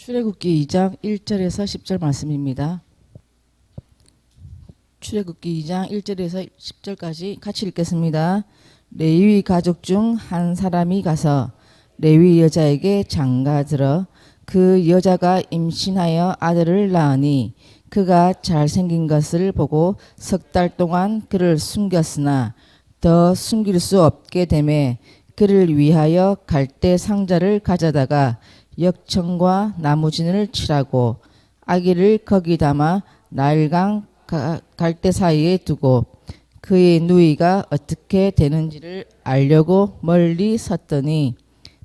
출애굽기 2장 1절에서 10절 말씀입니다. 출애굽기 2장 1절에서 10절까지 같이 읽겠습니다. 레위 가족 중 한 사람이 가서 레위 여자에게 장가들어 그 여자가 임신하여 아들을 낳으니 그가 잘생긴 것을 보고 석 달 동안 그를 숨겼으나 더 숨길 수 없게 되매 그를 위하여 갈대 상자를 가져다가 역청과 나무진을 칠하고 아기를 거기 담아 나일강 갈대 사이에 두고 그의 누이가 어떻게 되는지를 알려고 멀리 섰더니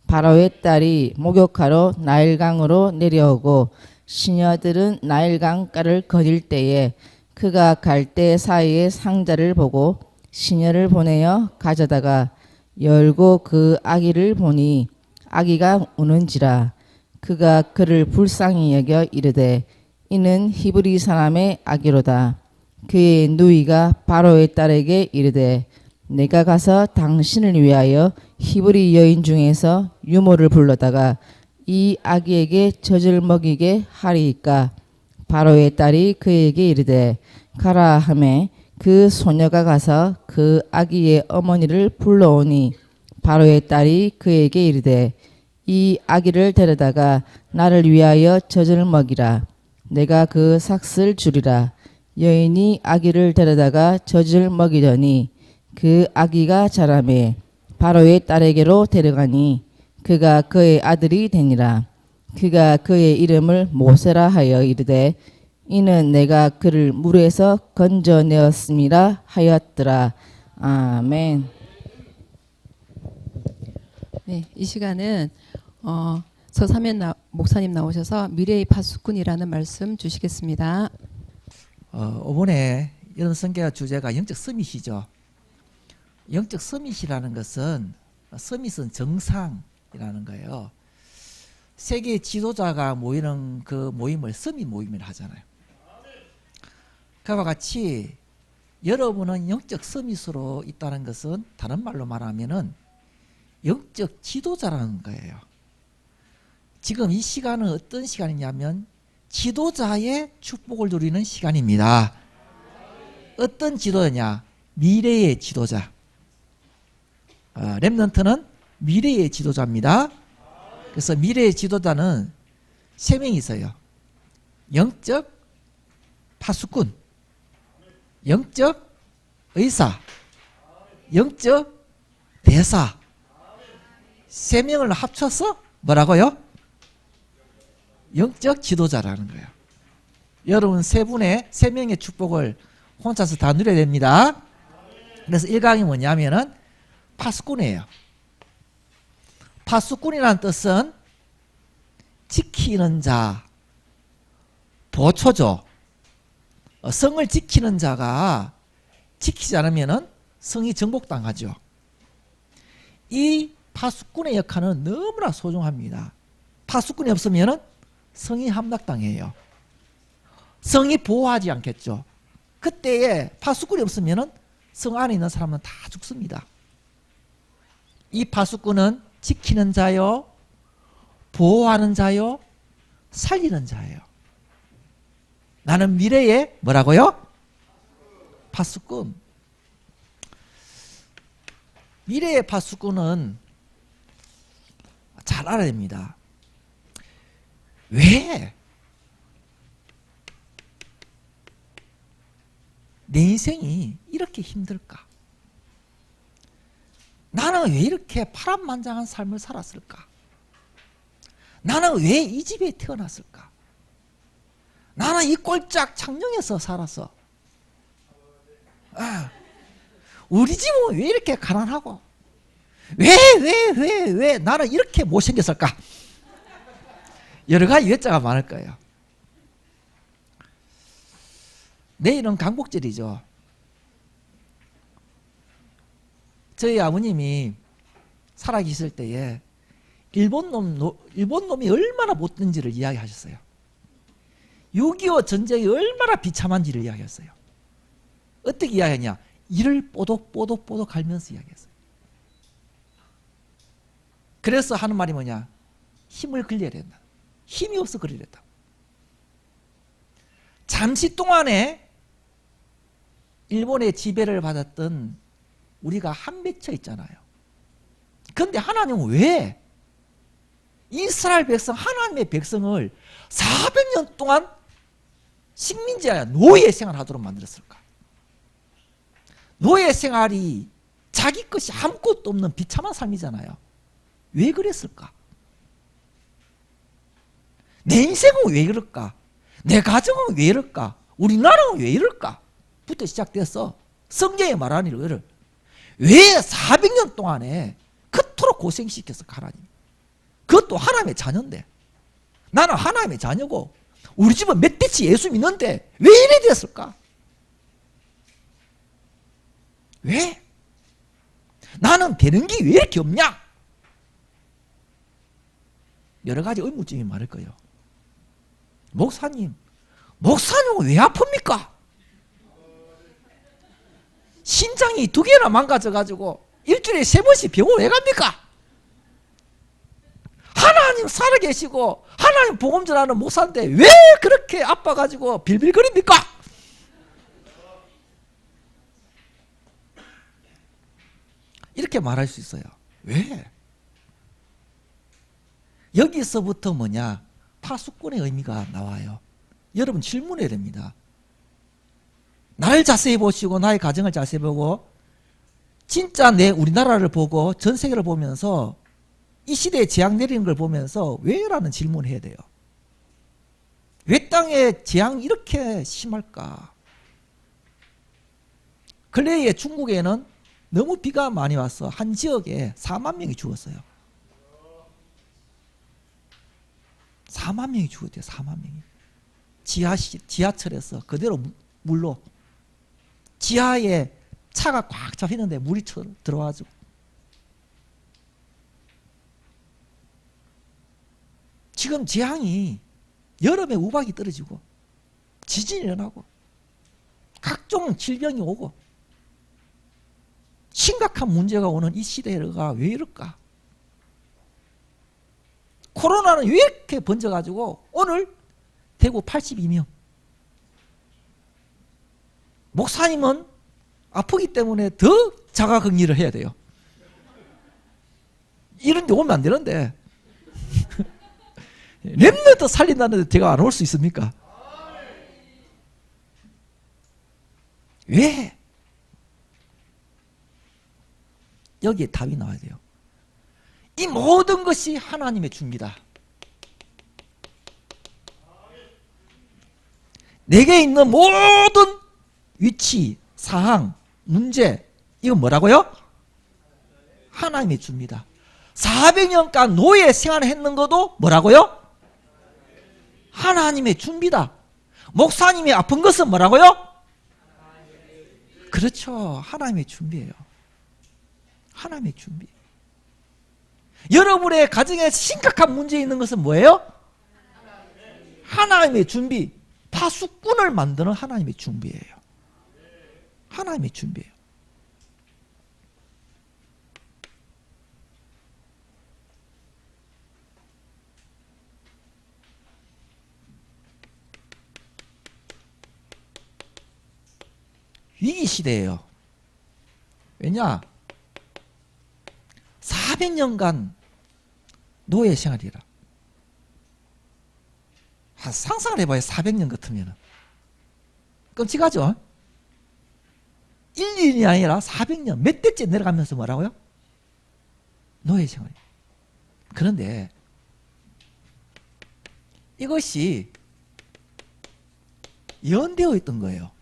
바로의 딸이 목욕하러 나일강으로 내려오고 시녀들은 나일강가를 거닐 때에 그가 갈대 사이에 상자를 보고 시녀를 보내어 가져다가 열고 그 아기를 보니 아기가 우는지라. 그가 그를 불쌍히 여겨 이르되 이는 히브리 사람의 아기로다. 그의 누이가 바로의 딸에게 이르되 내가 가서 당신을 위하여 히브리 여인 중에서 유모를 불러다가 이 아기에게 젖을 먹이게 하리이까. 바로의 딸이 그에게 이르되 가라 하매 그 소녀가 가서 그 아기의 어머니를 불러오니 바로의 딸이 그에게 이르되 이 아기를 데려다가 나를 위하여 젖을 먹이라. 내가 그 삭슬 주리라. 여인이 아기를 데려다가 젖을 먹이더니 그 아기가 자라매 바로의 딸에게로 데려가니 그가 그의 아들이 되니라. 그가 그의 이름을 모세라 하여 이르되 이는 내가 그를 물에서 건져내었음이라 하였더라. 아멘. 네, 이 시간은 서사면 목사님 나오셔서 미래의 파수꾼이라는 말씀 주시겠습니다. 이번에 이런 선교 주제가 영적 서밋이죠. 영적 서밋이라는 것은 서밋은 정상이라는 거예요. 세계 지도자가 모이는 그 모임을 서밋 모임이라 하잖아요. 그와 같이 여러분은 영적 서밋으로 있다는 것은 다른 말로 말하면은 영적 지도자라는 거예요. 지금 이 시간은 어떤 시간이냐면 지도자의 축복을 누리는 시간입니다. 어떤 지도자냐? 미래의 지도자. 렘넌트는 미래의 지도자입니다. 그래서 미래의 지도자는 3명이 있어요. 영적 파수꾼, 영적 의사, 영적 대사. 3명을 합쳐서 뭐라고요? 영적 지도자라는 거예요. 여러분 3명의 축복을 혼자서 다 누려야 됩니다. 그래서 1강이 뭐냐면은 파수꾼이에요. 파수꾼이라는 뜻은 지키는 자, 보초죠. 성을 지키는 자가 지키지 않으면은 성이 정복당하죠. 이 파수꾼의 역할은 너무나 소중합니다. 파수꾼이 없으면은 성이 함락당해요. 성이 보호하지 않겠죠. 그때에 파수꾼이 없으면은 성 안에 있는 사람은 다 죽습니다. 이 파수꾼은 지키는 자요, 보호하는 자요, 살리는 자예요. 나는 미래에 뭐라고요? 파수꾼. 미래의 파수꾼은 잘 알아야 됩니다. 왜? 내 인생이 이렇게 힘들까? 나는 왜 이렇게 파란만장한 삶을 살았을까? 나는 왜 이 집에 태어났을까? 나는 이 꼴짝 창녕에서 살았어. 우리 집은 왜 이렇게 가난하고 왜 나는 이렇게 못생겼을까? 여러 가지 여자가 많을 거예요. 내일은 강복절이죠. 저희 아버님이 살아계실 때에 일본 놈이 얼마나 못된지를 이야기하셨어요. 6.25 전쟁이 얼마나 비참한지를 이야기했어요. 어떻게 이야기했냐? 이를 뽀독뽀독 갈면서 이야기했어요. 그래서 하는 말이 뭐냐? 힘을 길러야 된다. 힘이 없어 그러랬다. 잠시 동안에 일본의 지배를 받았던 우리가 한 맺혀 있잖아요. 그런데 하나님은 왜 이스라엘 백성, 하나님의 백성을 400년 동안 식민지야 노예 생활하도록 만들었을까? 노예 생활이 자기 것이 아무것도 없는 비참한 삶이잖아요. 왜 그랬을까? 내 인생은 왜 이럴까? 내 가정은 왜 이럴까? 우리나라는 왜 이럴까? 부터 시작돼서 성경에 말하는 일을 왜 400년 동안에 그토록 고생시켰을까 하나님? 그것도 하나님의 자녀인데 나는 하나님의 자녀고 우리 집은 몇 대치 예수 믿는데 왜 이래 됐을까? 왜? 나는 되는 게 왜 이렇게 없냐? 여러 가지 의문점이 많을 거예요. 목사님은 왜 아픕니까? 신장이 2개나 망가져가지고 일주일에 3번씩 병원 왜 갑니까? 하나님 살아계시고 하나님 복음 전하는 목사인데 왜 그렇게 아파가지고 빌빌거립니까? 이렇게 말할 수 있어요. 왜? 여기서부터 뭐냐? 파수꾼의 의미가 나와요. 여러분 질문해야 됩니다. 나를 자세히 보시고 나의 가정을 자세히 보고 진짜 내 우리나라를 보고 전 세계를 보면서 이 시대에 재앙 내리는 걸 보면서 왜? 라는 질문을 해야 돼요. 왜 땅에 재앙이 이렇게 심할까? 근래에 중국에는 너무 비가 많이 와서 한 지역에 4만 명이 죽었어요. 4만 명이 죽었대요. 4만 명이. 지하철에서 그대로 물로 지하에 차가 꽉 잡히는데 물이 들어와가지고 지금 재앙이 여름에 우박이 떨어지고 지진이 일어나고 각종 질병이 오고 심각한 문제가 오는 이 시대가 왜 이럴까? 코로나는 왜 이렇게 번져가지고 오늘 대구 82명. 목사님은 아프기 때문에 더 자가격리를 해야 돼요. 이런 데 오면 안 되는데 랩런트 살린다는데 제가 안 올 수 있습니까? 왜? 여기에 답이 나와야 돼요. 이 모든 것이 하나님의 준비다. 내게 있는 모든 위치, 상황, 문제 이건 뭐라고요? 하나님의 준비다. 400년간 노예 생활을 했는 것도 뭐라고요? 하나님의 준비다. 목사님이 아픈 것은 뭐라고요? 그렇죠. 하나님의 준비예요. 하나님의 준비. 여러분의 가정에 심각한 문제 있는 것은 뭐예요? 하나님의 준비. 파수꾼을 만드는 하나님의 준비예요. 하나님의 준비예요. 위기 시대예요. 왜냐? 400년간 노예 생활이라. 상상을 해봐요. 400년 같으면 끔찍하죠? 1년이 아니라 400년 몇 대째 내려가면서 뭐라고요? 노예 생활. 그런데 이것이 예언되어 있던 거예요.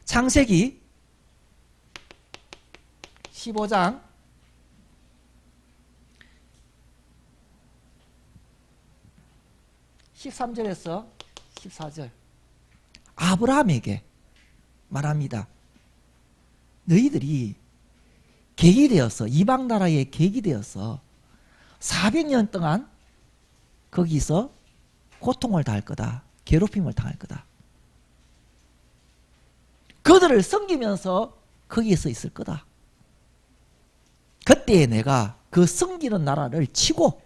창세기 15장 13절에서 14절 아브라함에게 말합니다. 너희들이 객이 되어서 이방 나라의 객이 되어서 400년 동안 거기서 고통을 당할 거다. 괴롭힘을 당할 거다. 그들을 섬기면서 거기에서 있을 거다. 그때 내가 그 섬기는 나라를 치고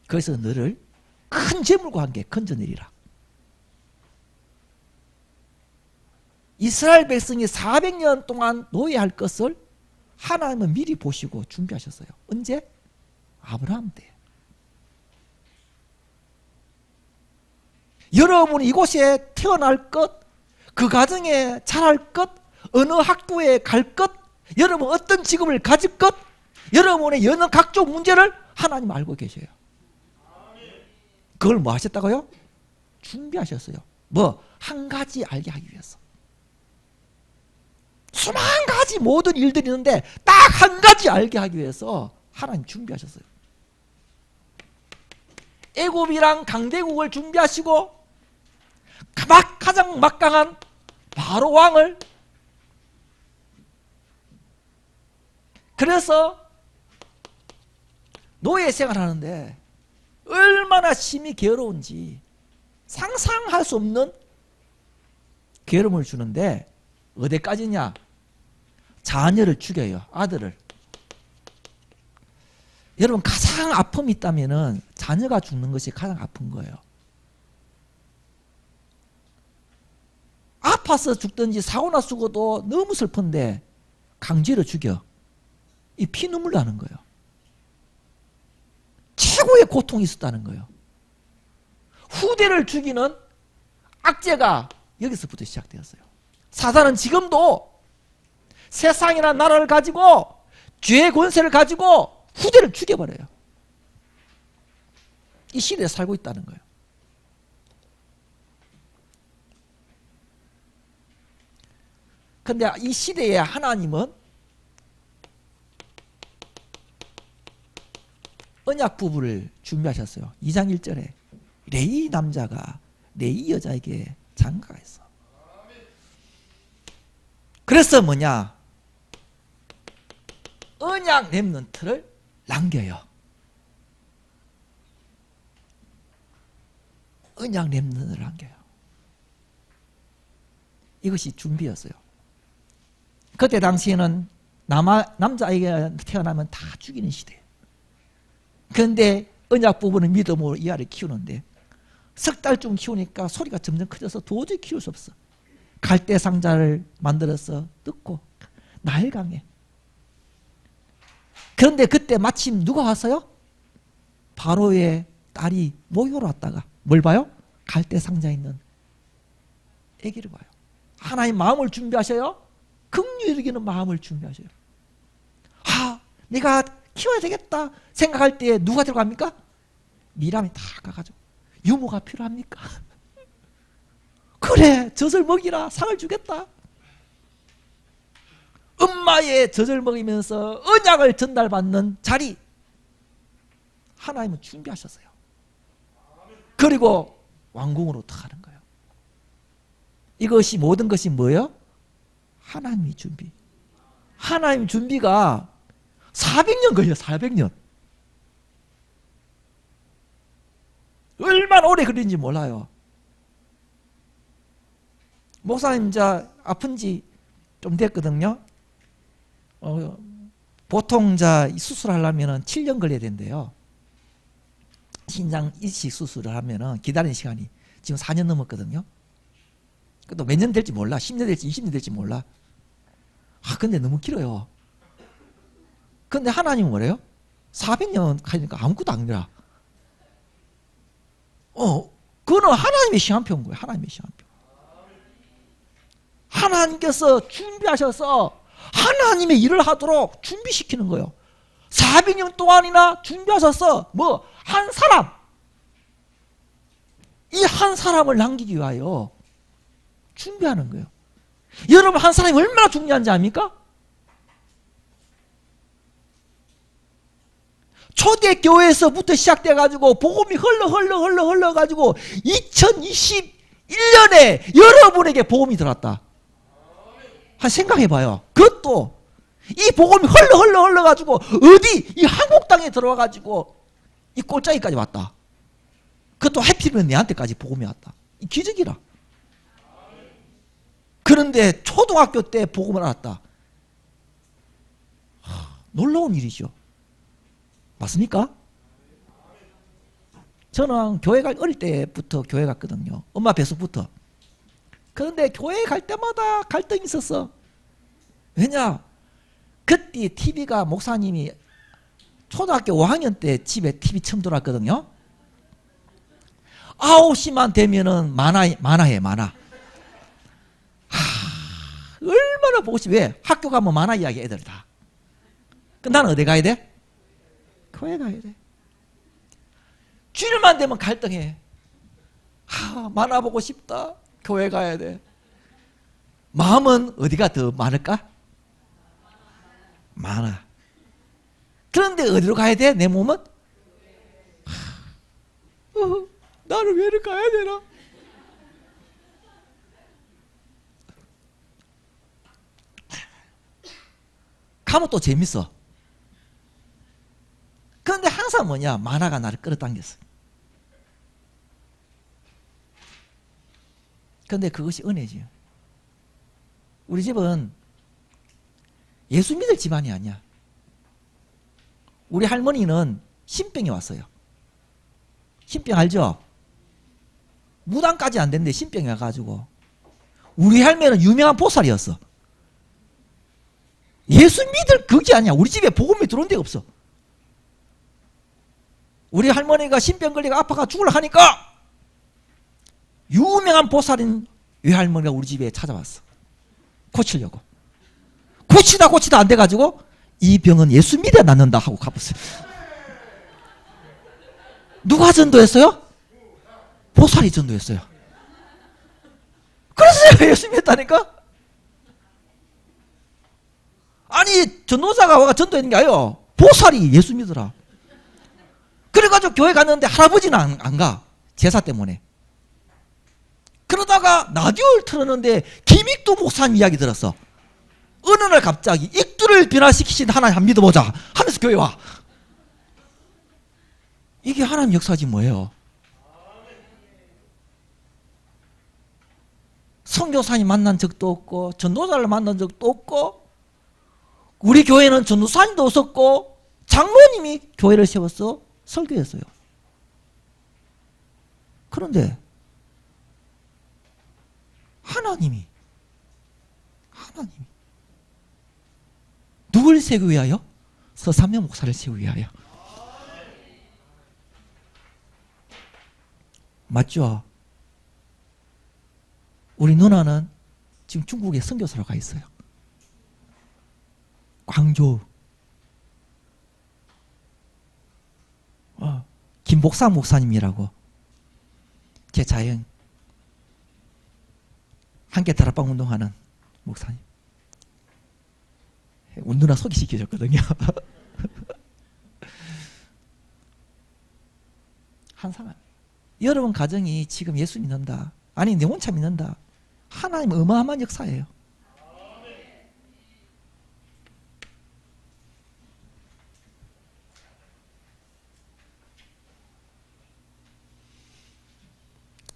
그래서 너를 큰 재물과 함께 건져내리라. 이스라엘 백성이 400년 동안 노예할 것을 하나님은 미리 보시고 준비하셨어요. 언제? 아브라함 때. 여러분이 이곳에 태어날 것, 그 가정에 자랄 것, 어느 학교에 갈 것, 여러분 어떤 직업을 가질 것, 여러분의 여러 각종 문제를 하나님 알고 계셔요. 그걸 뭐 하셨다고요? 준비하셨어요. 뭐 한 가지 알게 하기 위해서. 수많은 가지 모든 일들이 있는데 딱 한 가지 알게 하기 위해서 하나님 준비하셨어요. 애굽이랑 강대국을 준비하시고 가장 막강한 바로 왕을, 그래서 노예 생활하는데 얼마나 심히 괴로운지 상상할 수 없는 괴로움을 주는데 어디까지냐? 자녀를 죽여요. 아들을. 여러분 가장 아픔이 있다면 자녀가 죽는 것이 가장 아픈 거예요. 아파서 죽든지 사고나 죽어도 너무 슬픈데 강제로 죽여. 이 피눈물 나는 거예요. 최고의 고통이 있었다는 거예요. 후대를 죽이는 악재가 여기서부터 시작되었어요. 사단은 지금도 세상이나 나라를 가지고 죄의 권세를 가지고 후대를 죽여버려요. 이 시대에 살고 있다는 거예요. 그런데 이 시대에 하나님은 언약 부부를 준비하셨어요. 2장 1절에 레위 남자가 레위 여자에게 장가가 있어. 그래서 뭐냐? 언약 렘넌트를 남겨요. 언약 렘넌트를 남겨요. 이것이 준비였어요. 그때 당시에는 남자아이가 태어나면 다 죽이는 시대예요. 그런데 언약 부부는 믿음으로 이 아이를 키우는데 석 달쯤 키우니까 소리가 점점 커져서 도저히 키울 수 없어. 갈대 상자를 만들어서 뜯고 나일강에. 그런데 그때 마침 누가 왔어요? 바로의 딸이 목욕을 왔다가 뭘 봐요? 갈대 상자에 있는 아기를 봐요. 하나님 마음을 준비하셔요. 긍휼히 여기는 마음을 준비하셔요. 아, 내가 키워야 되겠다 생각할 때 누가 들어갑니까? 미람이 다 가가지고 유모가 필요합니까? 그래, 젖을 먹이라, 상을 주겠다. 엄마의 젖을 먹이면서 언약을 전달받는 자리 하나님은 준비하셨어요. 그리고 왕궁으로 들어가는 거예요. 이것이 모든 것이 뭐예요? 하나님의 준비. 하나님 준비가 400년 걸려요. 400년. 얼마나 오래 걸린지 몰라요. 목사님 이제 아픈 지 좀 됐거든요. 보통 이제 수술하려면 7년 걸려야 된대요. 신장 이식 수술을 하면 기다리는 시간이 지금 4년 넘었거든요. 또 몇 년 될지 몰라. 10년 될지 20년 될지 몰라. 아, 근데 너무 길어요. 근데 하나님은 뭐래요? 400년 가니까 아무것도 안 되라. 그거는 하나님의 시한표인 거예요. 하나님의 시한표. 하나님께서 준비하셔서 하나님의 일을 하도록 준비시키는 거예요. 400년 동안이나 준비하셔서 뭐 한 사람, 이 한 사람을 남기기 위하여 준비하는 거예요. 여러분 한 사람이 얼마나 중요한지 압니까? 초대교회에서부터 시작돼가지고 복음이 흘러가지고 2021년에 여러분에게 복음이 들어왔다. 한 생각해봐요. 그것도 이 복음이 흘러가지고 어디 이 한국 땅에 들어와가지고 이 꼴짜기까지 왔다. 그것도 하필이면 내한테까지 복음이 왔다. 이 기적이라. 그런데 초등학교 때 복음을 알았다. 놀라운 일이죠. 맞습니까? 저는 교회 갈 어릴 때부터 교회 갔거든요. 엄마 뱃속부터. 그런데 교회 갈 때마다 갈등이 있었어. 왜냐? 그때 TV가 목사님이 초등학교 5학년 때 집에 TV 처음 들어왔거든요. 9시만 되면은 만화해, 만화. 얼마나 보고 싶어. 왜? 학교 가면 만화 이야기 애들 다. 나는 어디 가야 돼? 교회 가야 돼. 주일만 되면 갈등해. 만화 보고 싶다. 교회 가야 돼. 마음은 어디가 더 많을까? 많아. 그런데 어디로 가야 돼? 내 몸은? 나는 왜를 가야 되나? 가면 또 재밌어. 그런데 항상 뭐냐? 만화가 나를 끌어당겼어. 그런데 그것이 은혜지요. 우리 집은 예수 믿을 집안이 아니야. 우리 할머니는 신병이 왔어요. 신병 알죠? 무당까지 안 됐는데 신병이 와가지고 우리 할매는 유명한 보살이었어. 예수 믿을 그게 아니야. 우리 집에 복음이 들어온 데가 없어. 우리 할머니가 신병 걸리고 아파가 죽으려 하니까 유명한 보살인 외할머니가 우리 집에 찾아왔어. 고치려고. 고치다 안 돼가지고 이 병은 예수 믿어야 낫는다 하고 가봤어요. 누가 전도했어요? 보살이 전도했어요. 그래서 제가 예수 믿었다니까? 아니 전도사가 와가 전도했는 게 아니에요. 보살이 예수 믿으라. 그래가지고 교회 갔는데 할아버지는 안 가. 제사 때문에. 그러다가 라디오를 틀었는데 김익두 목사님 이야기 들었어. 어느 날 갑자기 익두를 변화시키신 하나님 한 믿어보자 하면서 교회 와. 이게 하나님 역사지 뭐예요. 선교사님 만난 적도 없고 전도사를 만난 적도 없고 우리 교회는 전도사님도 없었고 장로님이 교회를 세워서 설교했어요. 그런데 하나님이 누굴 세우기 위하여? 서삼면 목사를 세우기 위하여. 맞죠? 우리 누나는 지금 중국에 선교사로 가 있어요. 광주. 김복상 목사님이라고 제 자연 함께 다락방 운동하는 목사님. 우리 누나 소개시켜줬거든요. 한상한. 여러분 가정이 지금 예수 믿는다. 아니 내 혼자 믿는다. 하나님 어마어마한 역사예요.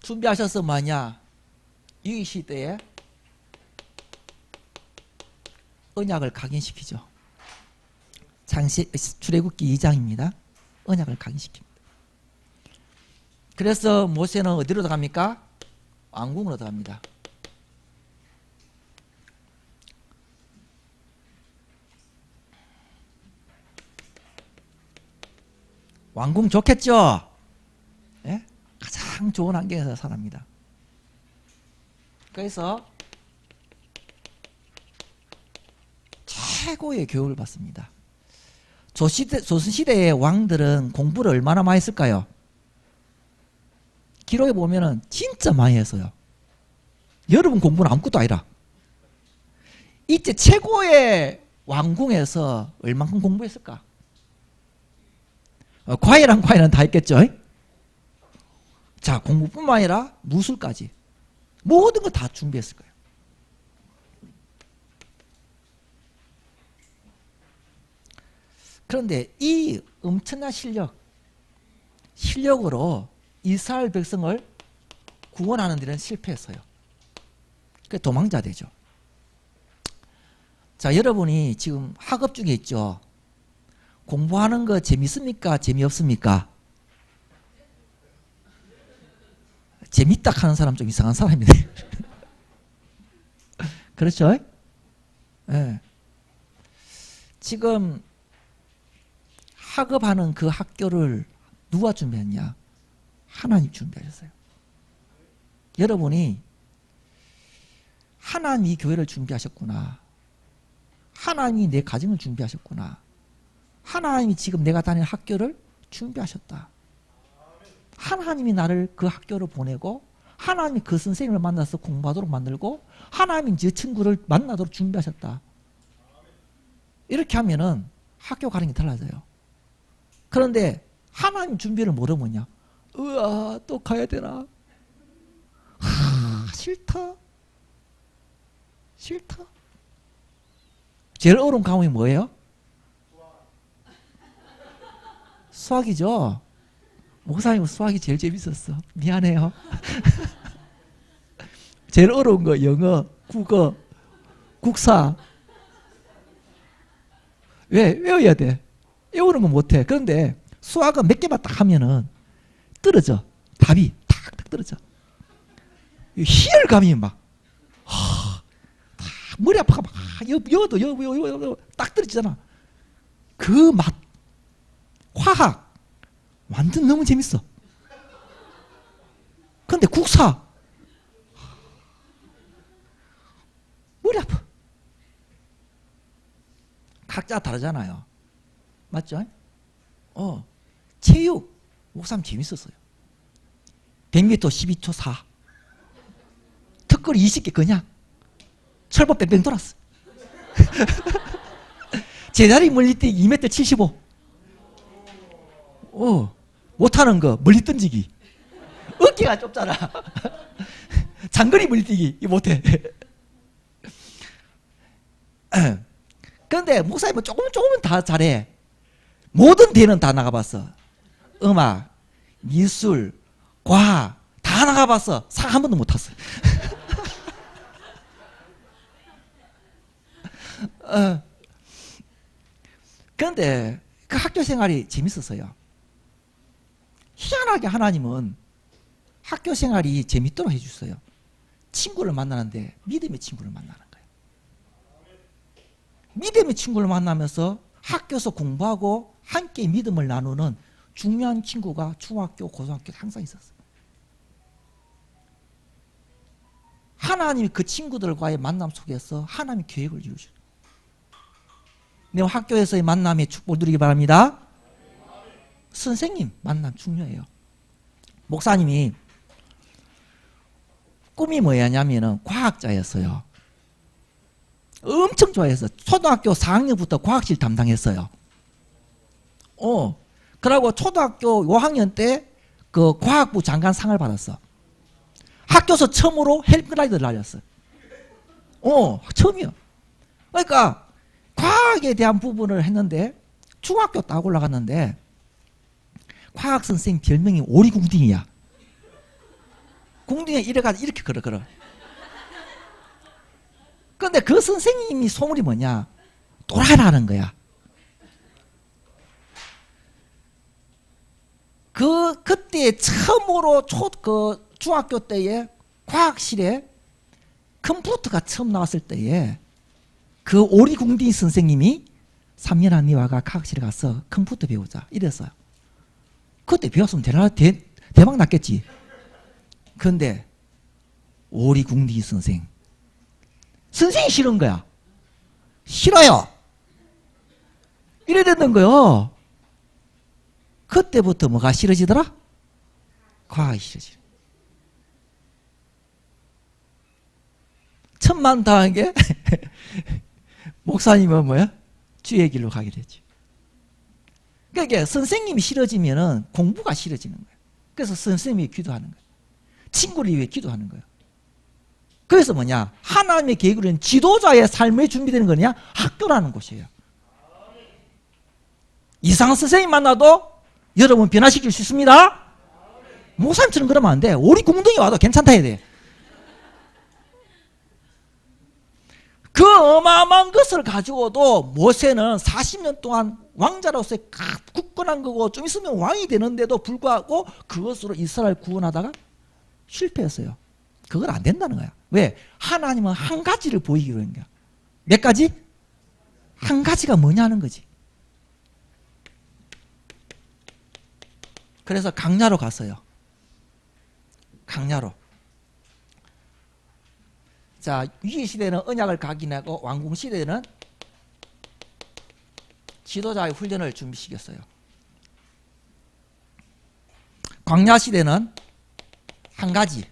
준비하셔서 뭐냐? 이 시대에 언약을 각인시키죠. 출애굽기 2장입니다. 언약을 각인시킵니다. 그래서 모세는 어디로 들어갑니까? 왕궁으로 들어갑니다. 왕궁 좋겠죠? 예? 가장 좋은 환경에서 살합니다. 그래서 최고의 교육을 받습니다. 조선시대의 왕들은 공부를 얼마나 많이 했을까요? 기록에 보면은 진짜 많이 했어요. 여러분 공부는 아무것도 아니라. 이때 최고의 왕궁에서 얼만큼 공부했을까? 과외는 다 했겠죠? 자, 공부뿐만 아니라 무술까지 모든 걸 다 준비했을 거예요. 그런데 이 엄청난 실력으로 이스라엘 백성을 구원하는 데는 실패했어요. 그 도망자 되죠. 자, 여러분이 지금 학업 중에 있죠. 공부하는 거 재밌습니까? 재미없습니까? 재밌다 하는 사람 좀 이상한 사람이네. 그렇죠? 예. 지금 학업하는 그 학교를 누가 준비했냐? 하나님 준비하셨어요. 여러분이 하나님이 교회를 준비하셨구나. 하나님이 내 가정을 준비하셨구나. 하나님이 지금 내가 다니는 학교를 준비하셨다. 하나님이 나를 그 학교로 보내고 하나님이 그 선생님을 만나서 공부하도록 만들고 하나님이 저 친구를 만나도록 준비하셨다. 이렇게 하면은 학교 가는 게 달라져요. 그런데 하나님 준비를 모르면요. 으아, 또 가야 되나? 싫다. 싫다. 제일 어려운 과목이 뭐예요? 수학이죠. 목사님 수학이 제일 재밌었어. 미안해요. 제일 어려운 거 영어, 국어, 국사. 왜? 외워야 돼. 외우는 거 못해. 그런데 수학은 몇 개만 딱 하면은 떨어져. 답이 탁탁 떨어져. 희열감이 막 머리 아파가 막 여도 딱 떨어지잖아. 그 맛. 화학 완전 너무 재밌어. 근데 국사 머리 아파. 각자 다르잖아요. 맞죠? 체육 목사님 재밌었어요. 100m 12초 4. 턱걸이 20개 그냥 철법 뺑뺑 돌았어. 제자리 멀리뛰기 2m 75. 못하는 거 멀리 던지기. 어깨가 좁잖아. 장거리 멀리뛰기 이거 못해. 그런데 목사님은 조금은 다 잘해. 모든 대회는 다 나가봤어. 음악, 미술, 과학 다 나가봤어. 상 한 번도 못 탔어. 그런데 그 학교 생활이 재밌었어요. 희한하게 하나님은 학교 생활이 재밌도록 해주셨어요. 친구를 만나는데 믿음의 친구를 만나는 거예요. 믿음의 친구를 만나면서 학교에서 공부하고 함께 믿음을 나누는 중요한 친구가 중학교, 고등학교 항상 있었어요. 하나님이 그 친구들과의 만남 속에서 하나님의 계획을 이루셔요. 내 학교에서의 만남에 축복 누리기 바랍니다. 선생님 만남 중요해요. 목사님이 꿈이 뭐였냐면은 과학자였어요. 엄청 좋아했어. 초등학교 4학년부터 과학실 담당했어요. 그러고 초등학교 5학년 때 그 과학부 장관 상을 받았어. 학교에서 처음으로 헬프라이더를 날렸어. 처음이요. 그러니까 과학에 대한 부분을 했는데 중학교 딱 올라갔는데 과학 선생님 별명이 오리궁딩이야. 궁딩에 이래가지고 이렇게 걸어. 그런데 그 선생님이 소문이 뭐냐? 또라이라는 거야. 그때 처음으로 중학교 때에 과학실에 컴퓨터가 처음 나왔을 때에 그 오리궁딩 선생님이 3년 안니와가 과학실에 가서 컴퓨터 배우자 이랬어요. 그때 배웠으면 대박 났겠지. 그런데 오리궁딩 선생이 싫은 거야. 싫어요. 이래 됐는 거요. 그때부터 뭐가 싫어지더라? 과학이 싫어지. 천만다한 게 목사님은 뭐야? 주의 길로 가게 되지. 그러니까 선생님이 싫어지면은 공부가 싫어지는 거예요. 그래서 선생님이 기도하는 거예요. 친구를 위해 기도하는 거예요. 그래서 뭐냐? 하나님의 계획으로는 지도자의 삶에 준비되는 거냐? 학교라는 곳이에요. 이상한 선생님 만나도 여러분 변화시킬 수 있습니다. 목사님처럼 그러면 안 돼. 우리 공동이 와도 괜찮다 해야 돼. 그 어마어마한 것을 가지고도 모세는 40년 동안 왕자로서의 굳건한 거고 좀 있으면 왕이 되는데도 불구하고 그것으로 이스라엘 구원하다가 실패했어요. 그건 안 된다는 거야. 왜? 하나님은 한 가지를 보이기로 한 거야. 몇 가지? 한 가지가 뭐냐는 거지. 그래서 강야로 갔어요. 강야로. 자, 위기 시대는 언약을 각인하고 왕궁 시대는 지도자의 훈련을 준비시켰어요. 광야 시대는 한 가지,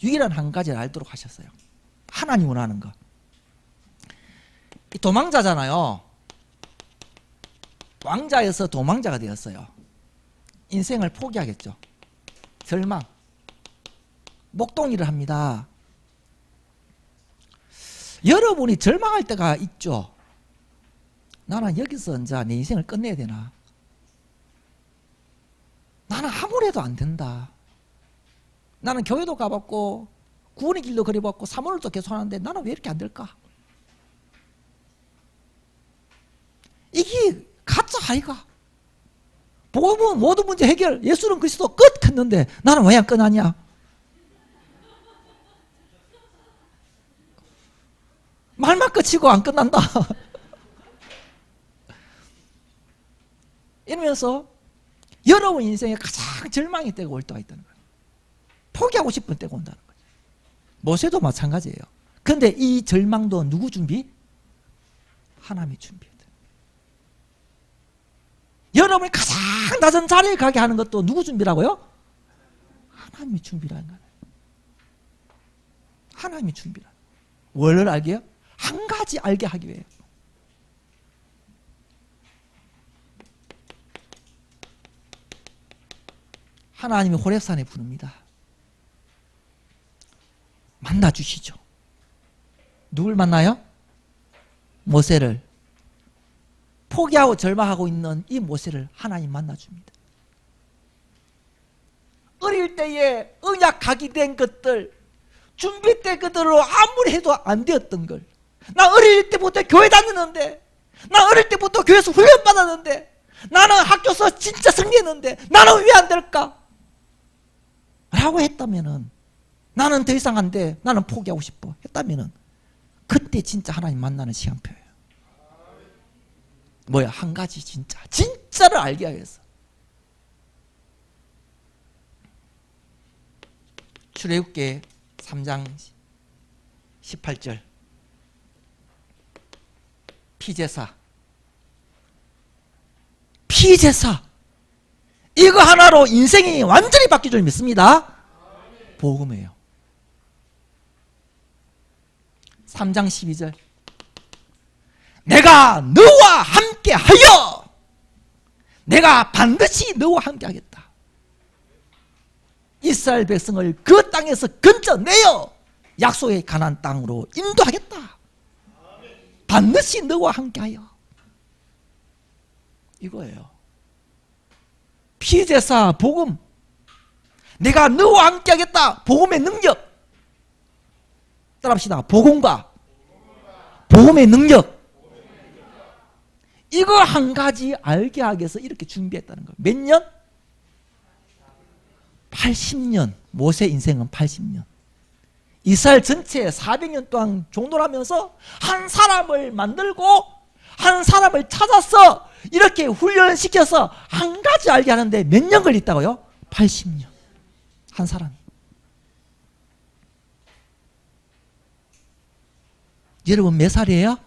유일한 한 가지를 알도록 하셨어요. 하나님 원하는 거. 도망자잖아요. 왕자에서 도망자가 되었어요. 인생을 포기하겠죠. 절망. 목동일을 합니다. 여러분이 절망할 때가 있죠. 나는 여기서 이제 내 인생을 끝내야 되나? 나는 아무리 해도 안 된다. 나는 교회도 가봤고 구원의 길도 그려봤고 사모를도 계속 하는데 나는 왜 이렇게 안 될까? 이게 가짜 아이가. 복음은 모든 문제 해결, 예수는 그리스도 끝 했는데 나는 왜 안 끝나냐? 말만 끝이고 안 끝난다. 이러면서 여러분 인생에 가장 절망의 때가 올 때가 있다는 거예요. 포기하고 싶은 때가 온다는 거예요. 모세도 마찬가지예요. 그런데 이 절망도 누구 준비? 하나님이 준비했다. 여러분이 가장 낮은 자리에 가게 하는 것도 누구 준비라고요? 하나님이 준비라는 거예요. 하나님이 준비라. 원을 알게 해요? 한 가지 알게 하기 위해. 하나님이 호렙산에 부릅니다. 만나 주시죠. 누굴 만나요? 모세를. 포기하고 절망하고 있는 이 모세를 하나님 만나 줍니다. 어릴 때에 언약 각인된 것들, 준비 때 그대로 아무리 해도 안 되었던 걸, 나 어릴 때부터 교회 다녔는데, 나 어릴 때부터 교회에서 훈련 받았는데, 나는 학교에서 진짜 승리했는데 나는 왜 안 될까? 라고 했다면은, 나는 더 이상 안 돼, 나는 포기하고 싶어 했다면은, 그때 진짜 하나님 만나는 시간표예요. 뭐야? 한 가지 진짜를 알게 하겠어. 출애굽기 3장 18절. 피제사. 이거 하나로 인생이 완전히 바뀔 줄 믿습니다. 복음이에요. 3장 12절. 내가 너와 함께 하여 내가 반드시 너와 함께 하겠다. 이스라엘 백성을 그 땅에서 건져내어 약속의 가나안 땅으로 인도하겠다. 반드시 너와 함께 하여. 이거예요. 피제사 복음. 내가 너와 함께 하겠다. 복음의 능력. 따라합시다. 복음과 복음의 능력. 이거 한 가지 알게 하기 위해서 이렇게 준비했다는 거예요. 몇 년? 80년. 모세 인생은 80년. 이스라엘 전체에 400년 동안 종노하면서 한 사람을 만들고 한 사람을 찾아서 이렇게 훈련시켜서 한 가지 알게 하는데 몇 년 걸렸다고요? 80년. 한 사람. 여러분 몇 살이에요?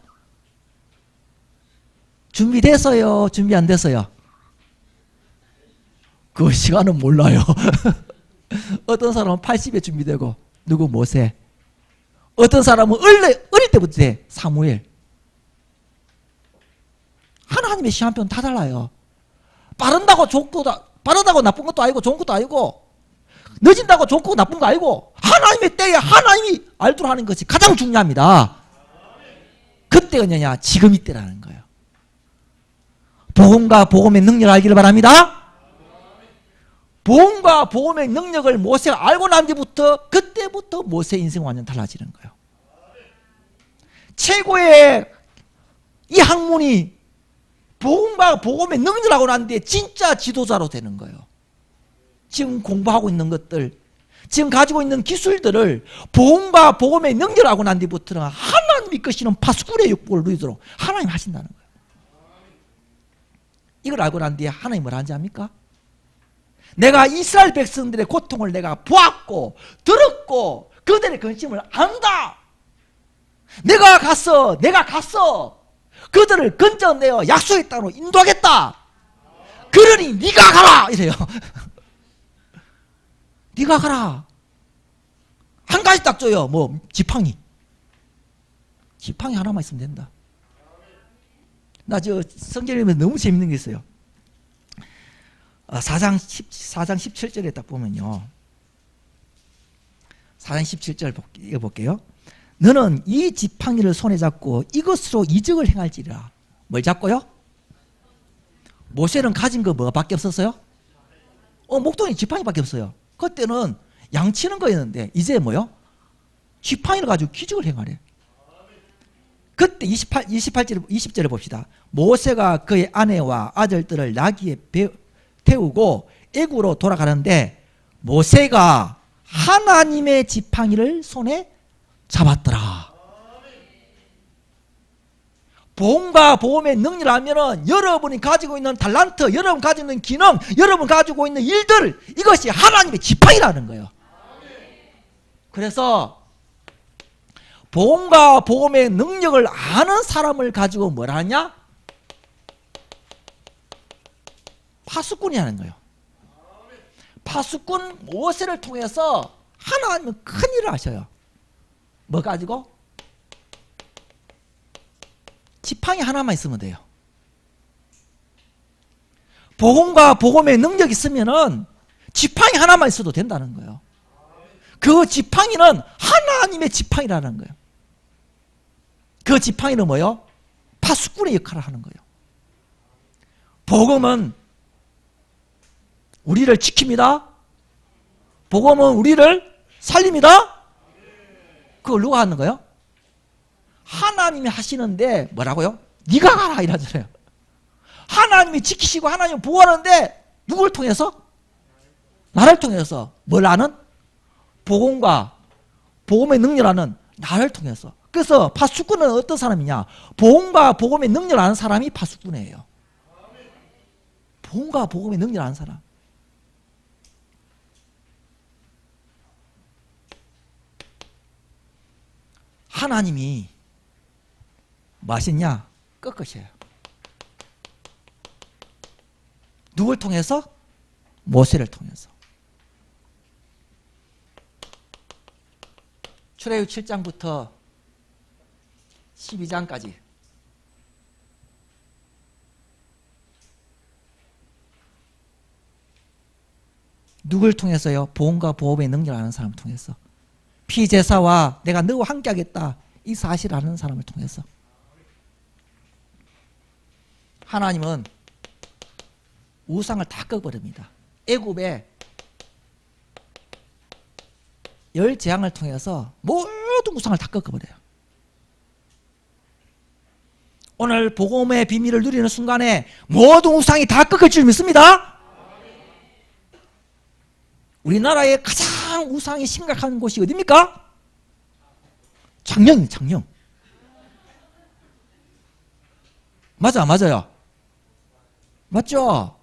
준비됐어요? 준비 안 됐어요? 그 시간은 몰라요. 어떤 사람은 80에 준비되고, 누구 모세. 어떤 사람은 어릴 때부터 돼. 사무엘. 하나님의 시간표는 다 달라요. 빠른다고 나쁜 것도 아니고 좋은 것도 아니고, 늦은다고 좋고 나쁜 거 아니고, 하나님의 때에 하나님이 알도록 하는 것이 가장 중요합니다. 그때가 뭐냐? 지금 이때라는 거예요. 복음과 복음의 능력을 알기를 바랍니다. 복음과 복음의 능력을 모세가 알고 난 뒤부터, 그때부터 모세 인생 완전 달라지는 거예요. 최고의 이 학문이 복음과 복음의 능력을 알고 난 뒤에 진짜 지도자로 되는 거예요. 지금 공부하고 있는 것들, 지금 가지고 있는 기술들을 복음과 복음의 능력하고 난 뒤부터는 하나님이 이끄시는 파수꾼의 육복을 누리도록 하나님 하신다는 거예요. 이걸 알고 난 뒤에 하나님 뭘 하는지 압니까? 내가 이스라엘 백성들의 고통을 내가 보았고 들었고 그들의 근심을 안다. 내가 가서 그들을 건져내어 약속의 땅으로 인도하겠다. 그러니 네가 가라 이래요. 네가 가라. 한 가지 딱 줘요. 뭐 지팡이 하나만 있으면 된다. 나 저 성경 읽으면서 너무 재밌는 게 있어요. 4장 17절에 딱 보면요. 4장 17절 읽어볼게요. 너는 이 지팡이를 손에 잡고 이것으로 이적을 행할지라. 뭘 잡고요? 모세는 가진 거 뭐밖에 없었어요? 목동에 지팡이밖에 없어요. 그때는 양치는 거였는데 이제 뭐요? 지팡이를 가지고 기적을 행하래. 그때 20절에 봅시다. 모세가 그의 아내와 아들들을 나귀에 태우고 애굽으로 돌아가는데 모세가 하나님의 지팡이를 손에 잡았더라. 복음과 복음의 능력을 알면은 여러분이 가지고 있는 달란트, 여러분 가지고 있는 기능, 여러분 가지고 있는 일들, 이것이 하나님의 지팡이라는 거예요. 그래서 복음과 복음의 능력을 아는 사람을 가지고 뭐라 하냐? 파수꾼이 하는 거예요. 파수꾼 모세를 통해서 하나님은 큰 일을 하셔요. 뭐 가지고? 지팡이 하나만 있으면 돼요. 복음과 복음의 능력이 있으면은 지팡이 하나만 있어도 된다는 거예요. 그 지팡이는 하나님의 지팡이라는 거예요. 그 지팡이는 뭐요? 파수꾼의 역할을 하는 거예요. 복음은 우리를 지킵니다. 복음은 우리를 살립니다. 그걸 누가 하는 거예요? 하나님이 하시는데 뭐라고요? 네가 가라 이러잖아요. 하나님이 지키시고 하나님이 보호하는데 누굴 통해서? 나를 통해서. 뭘 아는? 복음과 복음의 능력하는 나를 통해서. 그래서 파수꾼은 어떤 사람이냐? 복음과 복음의 능력을 아는 사람이 파수꾼이에요. 복음과 복음의 능력을 아는 사람. 하나님이 뭐 하시냐? 꺾으셔요. 누굴 통해서? 모세를 통해서. 출애굽 7장부터 12장까지 누굴 통해서요? 복음과 복음의 능력을 아는 사람을 통해서. 피제사와 내가 너와 함께 하겠다 이 사실을 아는 사람을 통해서. 하나님은 우상을 다 꺾어버립니다. 애굽의 10재앙을 통해서 모든 우상을 다 꺾어버려요. 오늘 복음의 비밀을 누리는 순간에 모든 우상이 다 꺾일 줄 믿습니다. 우리나라에 가장 우상이 심각한 곳이 어디입니까? 창녕입니다. 창녕. 맞아요. 맞죠?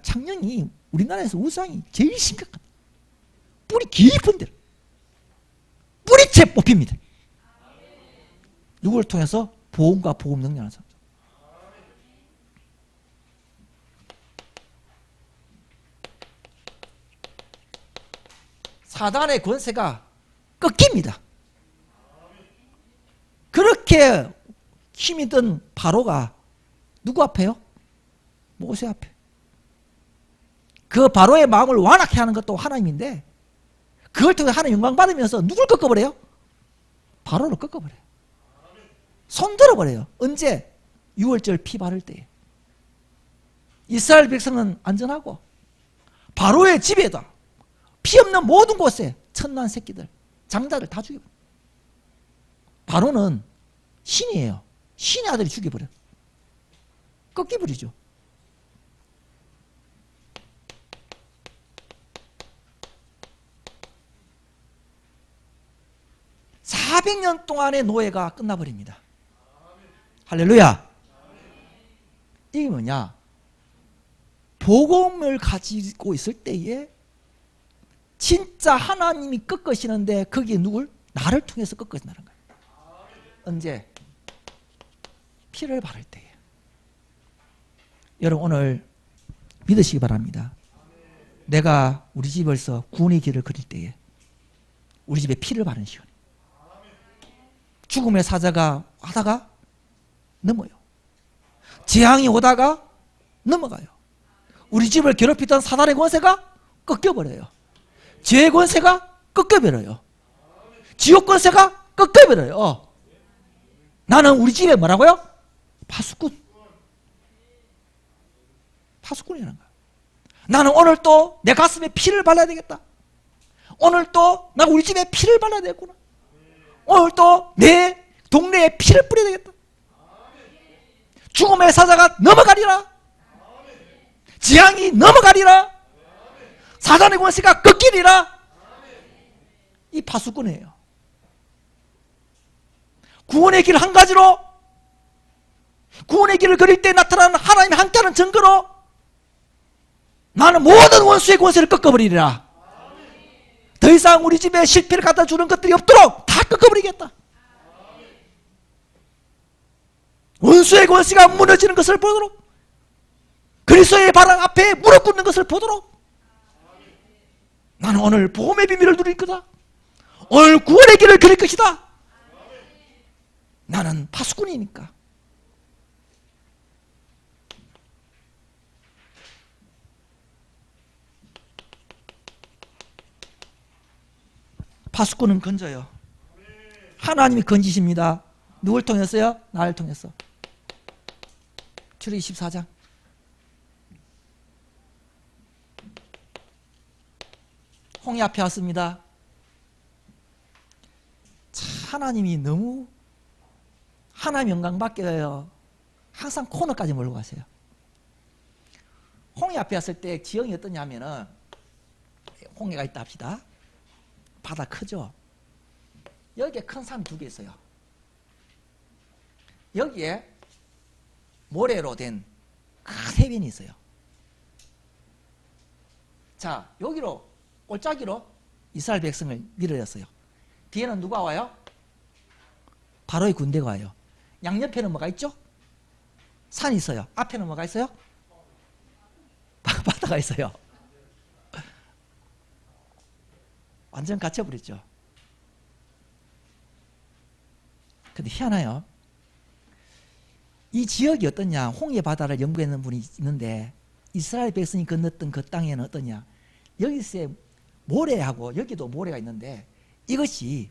창녕이 우리나라에서 우상이 제일 심각한 뿌리 깊은 데로 뿌리채 뽑힙니다. 누구를 통해서? 복음과 복음 능력하는 사람. 사단의 권세가 꺾입니다. 그렇게 힘이 든 바로가 누구 앞에요? 모세 앞에. 그 바로의 마음을 완악해 하는 것도 하나님인데 그걸 통해 하나님 영광 받으면서 누굴 꺾어버려요? 바로를 꺾어버려요. 손들어버려요. 언제? 6월절 피 바를 때에. 이스라엘 백성은 안전하고 바로의 집에다 피 없는 모든 곳에 천난 새끼들, 장자들 다 죽여버려요. 바로는 신이에요. 신의 아들이 죽여버려요. 꺾여버리죠. 400년 동안의 노예가 끝나버립니다. 할렐루야. 이게 뭐냐? 복음을 가지고 있을 때에 진짜 하나님이 꺾으시는데 거기에 누굴? 나를 통해서 꺾으신다는 거예요. 언제? 피를 바를 때에. 여러분 오늘 믿으시기 바랍니다. 내가 우리 집에서 구원의 길을 그릴 때에 우리 집에 피를 바르는 시간. 죽음의 사자가 하다가 넘어요. 재앙이 오다가 넘어가요. 우리 집을 괴롭히던 사단의 권세가 꺾여버려요. 죄의 권세가 꺾여버려요. 지옥 권세가 꺾여버려요. 나는 우리 집에 뭐라고요? 파수꾼. 파수꾼이라는 거야. 나는 오늘 또 내 가슴에 피를 발라야 되겠다. 오늘 또 나 우리 집에 피를 발라야 되겠구나. 오늘 또 내 동네에 피를 뿌려야 되겠다. 죽음의 사자가 넘어가리라. 재앙이 넘어가리라. 사단의 권세가 꺾이리라. 이 파수꾼이에요. 구원의 길 한 가지로, 구원의 길을 그릴 때 나타나는 하나님이 함께하는 증거로 나는 모든 원수의 권세를 꺾어버리리라. 더 이상 우리 집에 실패를 갖다 주는 것들이 없도록 다 꺾어버리겠다. 원수의 권세가 무너지는 것을 보도록, 그리스도의 발 앞에 무릎 꿇는 것을 보도록 나는 오늘 복음의 비밀을 누릴 거다. 오늘 구원의 길을 그릴 것이다. 나는 파수꾼이니까. 파수꾼은 건져요. 하나님이 건지십니다. 누굴 통해서요? 나를 통해서. 출애굽기 24장. 홍해 앞에 왔습니다. 하나님이 너무 하나님 영광 받게요. 항상 코너까지 몰고 가세요. 홍해 앞에 왔을 때 지형이 어떠냐면은 홍해가 있다 합시다. 바다 크죠? 여기에 큰 산 두 개 있어요. 여기에 모래로 된 큰 해변이 있어요. 자, 여기로 골짜기로 이스라엘 백성을 밀어냈어요. 뒤에는 누가 와요? 바로의 군대가 와요. 양옆에는 뭐가 있죠? 산이 있어요. 앞에는 뭐가 있어요? 바다가 있어요. 완전 갇혀버렸죠. 근데 희한해요. 이 지역이 어떠냐? 홍해 바다를 연구했는 분이 있는데 이스라엘 백성이 건넜던 그 땅에는 어떠냐? 여기서 모래하고 여기도 모래가 있는데 이것이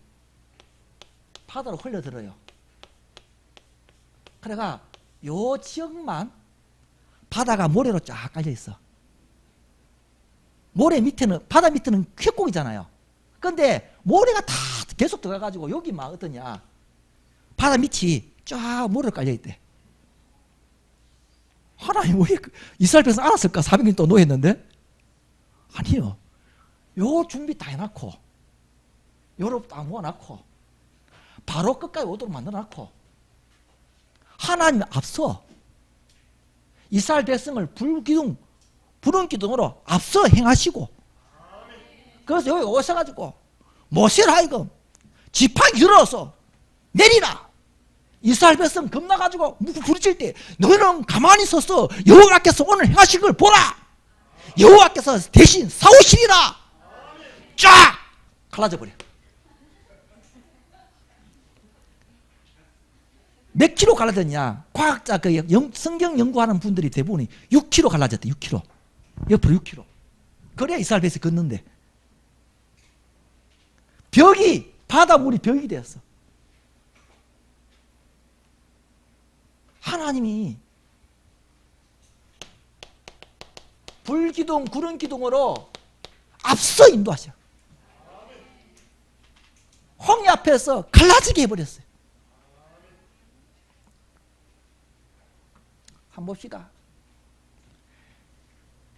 바다로 흘러들어요. 그래가 요 지역만 바다가 모래로 쫙 깔려 있어. 모래 밑에는, 바다 밑에는 협곡이잖아요. 근데 모래가 다 계속 들어가가지고 여기만 어떠냐? 바다 밑이 쫙 모래로 깔려 있대. 하나님 왜 이스라엘 백성 알았을까? 400년 동안 노예했는데? 아니요. 요 준비 다 해놨고, 요로 다 모아놨고, 바로 끝까지 오도록 만들어놨고, 하나님 앞서 이스라엘 백성을 부른 기둥으로 앞서 행하시고, 그래서 여기 오셔가지고 모세를 하여금 지팡이 들어서 내리라. 이스라엘 백성 겁나가지고 부르칠 때 너희는 가만히 서서 여호와께서 오늘 행하실 걸 보라. 여호와께서 대신 싸우시리라. 쫙 갈라져 버려. 몇 킬로 갈라졌냐? 과학자 성경 연구하는 분들이 대부분이 6킬로 갈라졌대. 6킬로. 옆으로 6킬로. 그래야 이스라엘 백성이 걷는데. 벽이, 바다물이 벽이 되었어. 하나님이 불기둥, 구름기둥으로 앞서 인도하셔. 홍해 앞에서 갈라지게 해버렸어요. 한번 봅시다.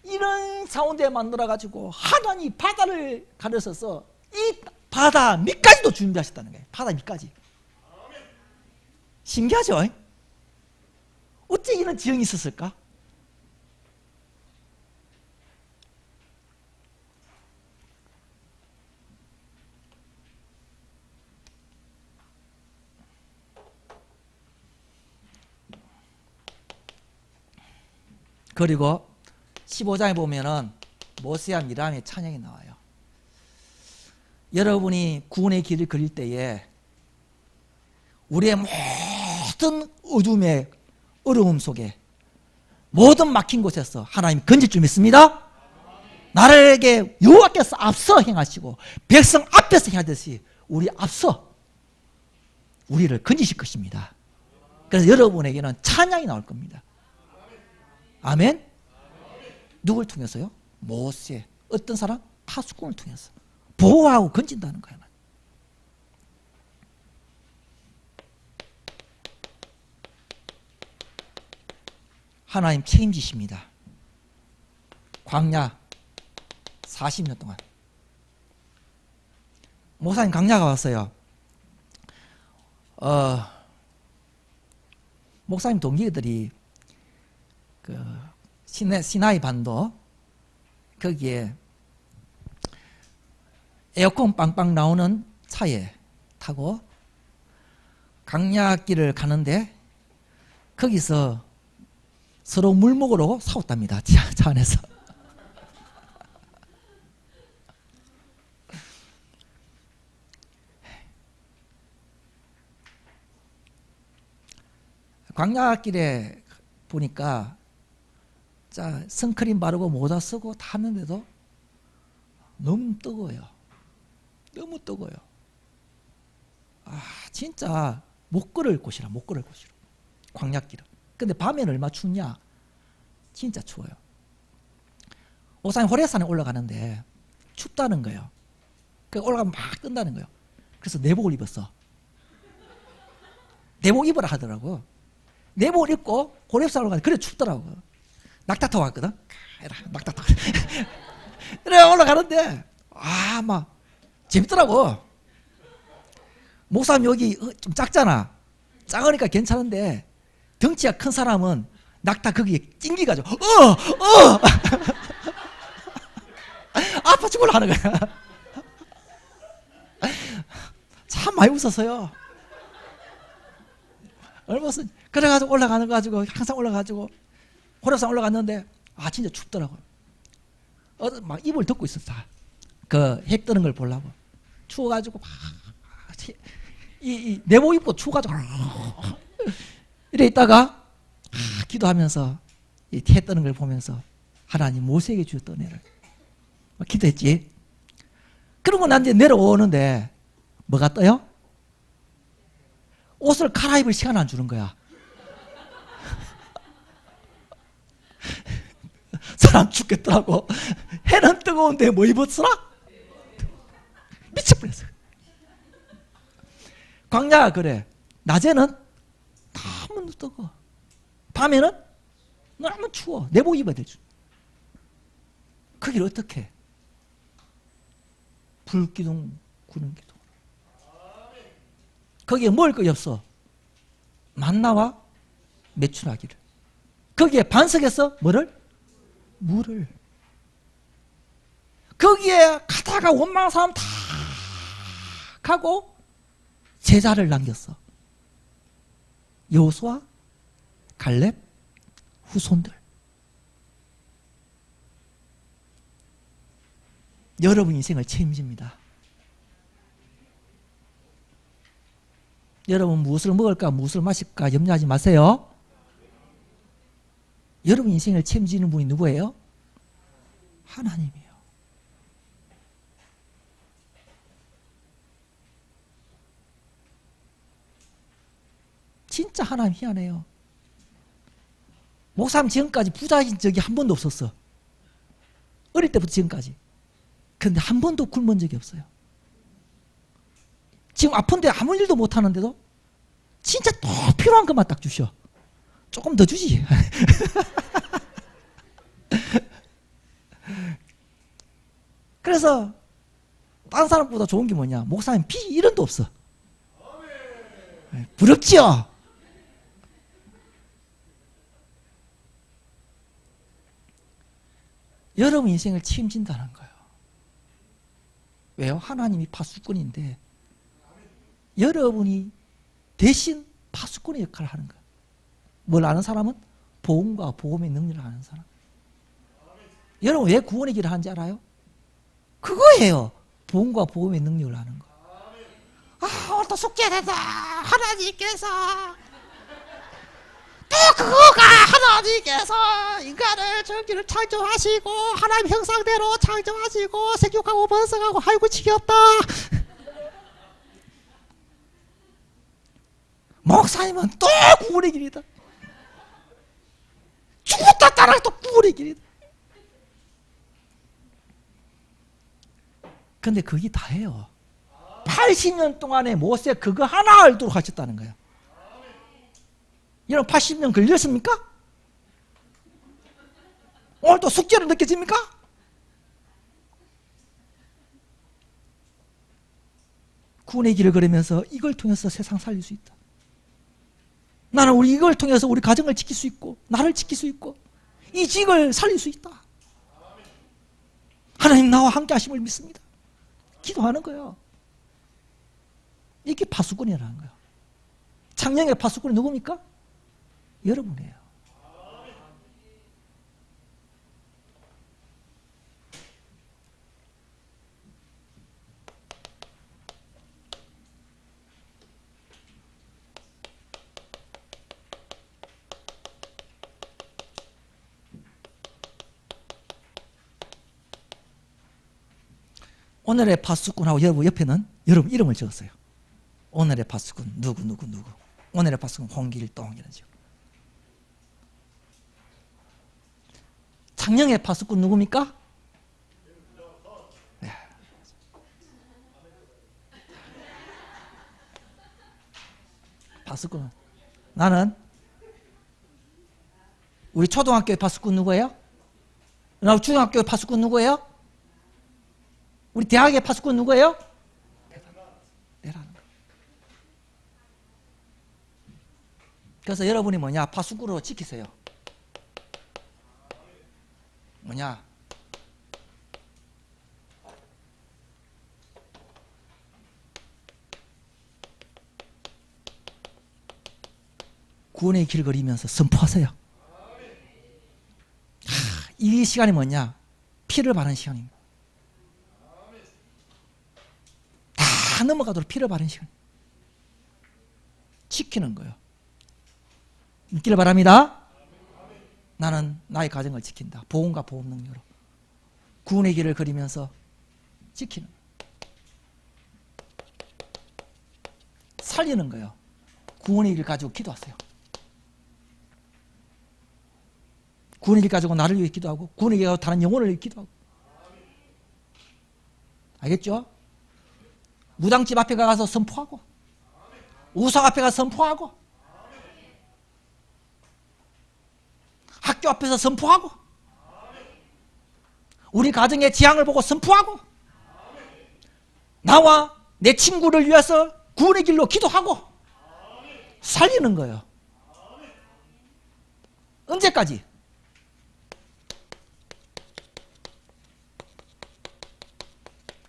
이런 사운드에 만들어가지고 하나님 바다를 가려서서 이 바다 밑까지도 준비하셨다는 거예요. 바다 밑까지. 신기하죠? 어째 이런 지형이 있었을까? 그리고 15장에 보면은 모세와 미람의 찬양이 나와요. 여러분이 구원의 길을 걸을 때에 우리의 모든 어둠의 어려움 속에 모든 막힌 곳에서 하나님 건질 줄 믿습니다. 나라에게 여호와께서 앞서 행하시고 백성 앞에서 행하듯이 우리 앞서 우리를 건지실 것입니다. 그래서 여러분에게는 찬양이 나올 겁니다. 아멘. 누굴 통해서요? 모세. 어떤 사람? 파수꾼을 통해서 보호하고 건진다는 거예요. 하나님 책임지십니다. 광야 40년 동안 목사님 광야가 왔어요. 목사님 동기들이 그 시나이 반도 거기에 에어컨 빵빵 나오는 차에 타고 강야길을 가는데 거기서 서로 물 먹으러 싸웠답니다. 차 안에서. 광야길에 보니까 자 선크림 바르고 모자 쓰고 타는데도 너무 뜨거워요. 너무 뜨거워요. 아 진짜 못 걸을 곳이라 못 걸을 곳이라 광야길은. 근데 밤에는 얼마나 춥냐? 진짜 추워요. 오산 호래산에 올라가는데 춥다는 거예요. 그 올라가면 막 뜬다는 거예요. 그래서 내복을 입었어. 내복 입으라 하더라고. 내복을 입고 호래산 올라가는데 그래 춥더라고. 낙타 타고 갔거든. 낙타 타고. 그래 올라가는데 아 막 재밌더라고. 목사님 여기 좀 작잖아. 작으니까 괜찮은데 덩치가 큰 사람은 낙타 거기에 찡기가지고 아파 죽으려 하는 거야. 참 많이 웃었어요. 얼마나 그래가지고 올라가는 거 가지고 항상 올라가지고 호랩산 올라갔는데 아 진짜 춥더라고. 막 이불 덮고 있었어. 그 해 뜨는 걸 보려고. 추워가지고 막 이 내복 입고 추워가지고 이래 있다가 기도하면서 이 해 뜨는 걸 보면서 하나님 모세에게 주셨던 은혜를 기도했지. 그러고 난 이제 내려오는데 뭐가 떠요? 옷을 갈아입을 시간 안 주는 거야. 사람 죽겠더라고. 해는 뜨거운데 뭐 입었으라? 미쳐버렸어. 광야가 그래. 낮에는 너무 뜨거워. 밤에는 너무 추워. 내복 입어야 되죠. 거기를 어떻게 해? 불기둥, 구름기둥. 거기에 먹을 것이 없어. 만나와 메추라기를. 거기에 반석에서 뭐를? 물을. 거기에 가다가 원망한 사람 다 가고 제자를 남겼어. 여호수아, 갈렙, 후손들. 여러분 인생을 책임집니다. 여러분 무엇을 먹을까 무엇을 마실까 염려하지 마세요. 여러분 인생을 책임지는 분이 누구예요? 하나님이에요. 진짜 하나님 희한해요. 목사님 지금까지 부자인 적이 한 번도 없었어. 어릴 때부터 지금까지. 근데 한 번도 굶은 적이 없어요. 지금 아픈데 아무 일도 못 하는데도 진짜 또 필요한 것만 딱 주셔. 조금 더 주지. 그래서 딴 사람보다 좋은 게 뭐냐? 목사님 피 1원도 없어. 부럽지요? 여러분 인생을 책임진다는 거예요. 왜요? 하나님이 파수꾼인데 여러분이 대신 파수꾼의 역할을 하는 거예요. 뭘 아는 사람은 복음과 복음의 능력을 아는 사람. 여러분 왜 구원의 길을 하는지 알아요? 그거예요. 복음과 복음의 능력을 아는 거. 아, 오늘 또 숙제된다. 하나님께서 또 그거가 하나님께서 인간을 정기를 창조하시고 하나님 형상대로 창조하시고 생육하고 번성하고 아이고 지겹다. 목사님은 또 구원의 길이다. 죽었다 따라 또 구원의 길이다. 근데 그게 다예요. 80년 동안에 모세 그거 하나 알도록 하셨다는 거예요. 여러분 80년 걸렸습니까? 오늘 또 숙제로 느껴집니까? 구원의 길을 걸으면서 이걸 통해서 세상 살릴 수 있다. 나는 우리 이걸 통해서 우리 가정을 지킬 수 있고 나를 지킬 수 있고 이 직을 살릴 수 있다. 하나님 나와 함께 하심을 믿습니다. 기도하는 거예요. 이게 파수꾼이라는 거예요. 창녕의 파수꾼이 누굽니까? 여러분이에요. 오늘의 파수꾼하고 여러분 옆에는 여러분 이름을 적었어요. 오늘의 파수꾼 누구. 오늘의 파수꾼 홍길동 이런 식으로. 창녕의 파수꾼 누굽니까? 네. 파수꾼. 나는 우리 초등학교의 파수꾼 누구예요? 나 중학교의 파수꾼 누구예요? 우리 대학의 파수꾼 누구예요? 내라는 거. 그래서 여러분이 뭐냐? 파수꾼으로 지키세요. 뭐냐? 구원의 길 걸으면서 선포하세요. 이 시간이 뭐냐? 피를 바르는 시간입니다. 다 넘어가도록 피를 바르는 시간. 지키는 거예요. 믿기를 바랍니다. 나는 나의 가정을 지킨다. 복음과 복음 능력으로. 구원의 길을 그리면서 지키는 거예요. 살리는 거예요. 구원의 길 가지고 기도하세요. 구원의 길 가지고 나를 위해 기도하고 구원의 길 가지고 다른 영혼을 위해 기도하고. 알겠죠? 무당집 앞에 가서 선포하고 우상 앞에 가서 선포하고 학교 앞에서 선포하고 우리 가정의 지향을 보고 선포하고 나와 내 친구를 위해서 구원의 길로 기도하고 살리는 거예요. 언제까지?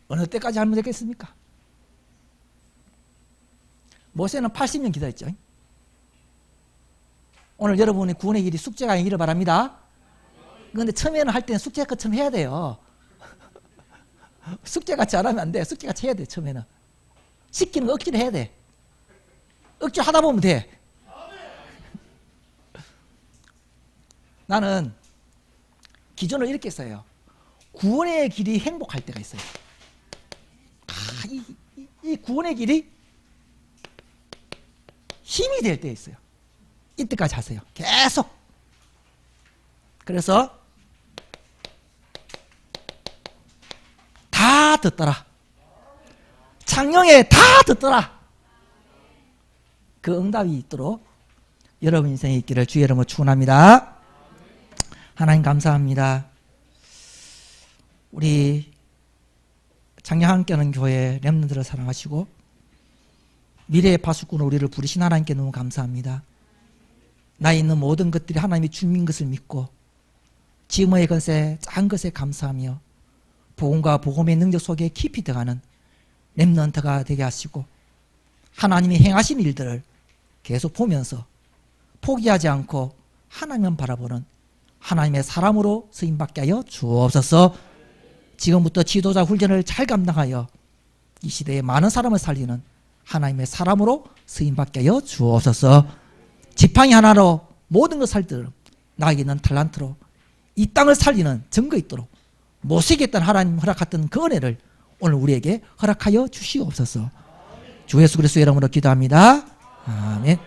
어느 때까지 하면 되겠습니까? 모세는 80년 기다렸죠. 오늘 여러분의 구원의 길이 숙제가 아니기를 바랍니다. 그런데 처음에는 할 때는 숙제처럼 해야 돼요. 숙제같이 안 하면 안 돼. 숙제같이 해야 돼. 처음에는 시키는 거 억지로 해야 돼. 억지로 하다 보면 돼. 나는 기존을 이렇게 했어요. 구원의 길이 행복할 때가 있어요. 이 구원의 길이 힘이 될 때 있어요. 이때까지 하세요. 계속. 그래서 다 듣더라. 창녕에 다 듣더라. 그 응답이 있도록 여러분 인생에 있기를 주의 이름으로 축원합니다. 하나님 감사합니다. 우리 작년 함께하는 교회 렘넌트들을 사랑하시고 미래의 파수꾼으로 우리를 부르신 하나님께 너무 감사합니다. 나에 있는 모든 것들이 하나님이 주민 것을 믿고 지금의 것에 작은 것에 감사하며 복음과 복음의 능력 속에 깊이 들어가는 렘넌트가 되게 하시고 하나님이 행하신 일들을 계속 보면서 포기하지 않고 하나님만 바라보는 하나님의 사람으로 쓰임받게 하여 주옵소서. 지금부터 지도자 훈련을 잘 감당하여 이 시대에 많은 사람을 살리는 하나님의 사람으로 쓰임받게 하여 주옵소서. 지팡이 하나로 모든 걸 살듯 나에게 있는 talent로 이 땅을 살리는 증거 있도록 못쓰겠다는 하나님 허락했던 그 은혜를 오늘 우리에게 허락하여 주시옵소서. 주 예수 그리스도의 이름으로 기도합니다. 아멘.